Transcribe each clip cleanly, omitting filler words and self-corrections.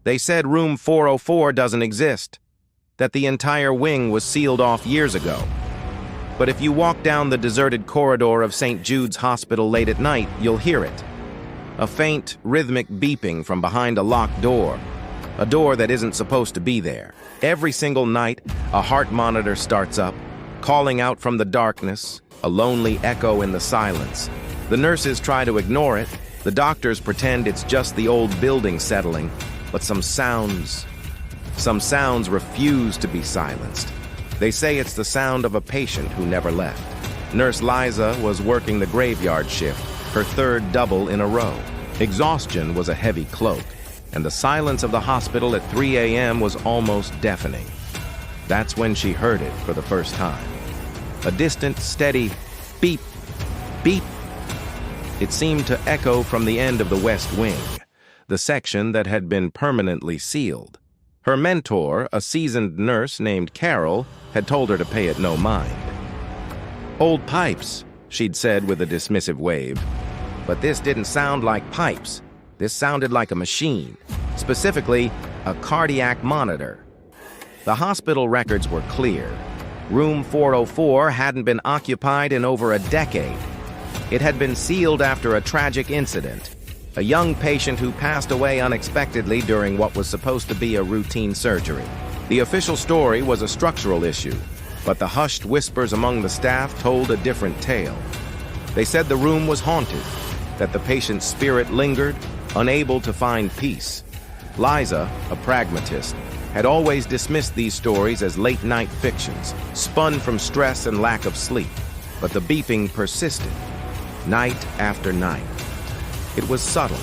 They said room 404 doesn't exist, that the entire wing was sealed off years ago. But if you walk down the deserted corridor of St. Jude's Hospital late at night, you'll hear it. A faint, rhythmic beeping from behind a locked door, a door that isn't supposed to be there. Every single night, a heart monitor starts up, calling out from the darkness, a lonely echo in the silence. The nurses try to ignore it, the doctors pretend it's just the old building settling, but some sounds refuse to be silenced. They say it's the sound of a patient who never left. Nurse Liza was working the graveyard shift, her third double in a row. Exhaustion was a heavy cloak, and the silence of the hospital at 3 a.m. was almost deafening. That's when she heard it for the first time. A distant, steady beep, beep. It seemed to echo from the end of the West Wing, the section that had been permanently sealed. Her mentor, a seasoned nurse named Carol, had told her to pay it no mind. "Old pipes," she'd said with a dismissive wave. But this didn't sound like pipes. This sounded like a machine, specifically a cardiac monitor. The hospital records were clear. Room 404 hadn't been occupied in over a decade. It had been sealed after a tragic incident. A young patient who passed away unexpectedly during what was supposed to be a routine surgery. The official story was a structural issue, but the hushed whispers among the staff told a different tale. They said the room was haunted, that the patient's spirit lingered, unable to find peace. Liza, a pragmatist, had always dismissed these stories as late-night fictions, spun from stress and lack of sleep. But the beeping persisted, night after night. It was subtle,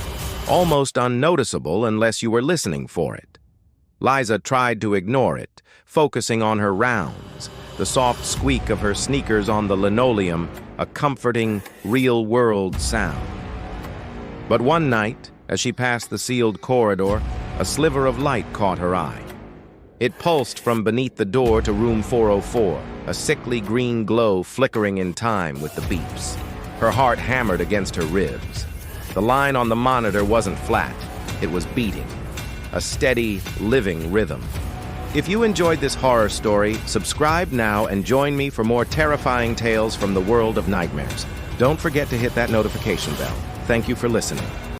almost unnoticeable unless you were listening for it. Liza tried to ignore it, focusing on her rounds, the soft squeak of her sneakers on the linoleum, a comforting, real-world sound. But one night, as she passed the sealed corridor, a sliver of light caught her eye. It pulsed from beneath the door to room 404, a sickly green glow flickering in time with the beeps. Her heart hammered against her ribs. The line on the monitor wasn't flat, it was beating. A steady, living rhythm. If you enjoyed this horror story, subscribe now and join me for more terrifying tales from the world of nightmares. Don't forget to hit that notification bell. Thank you for listening.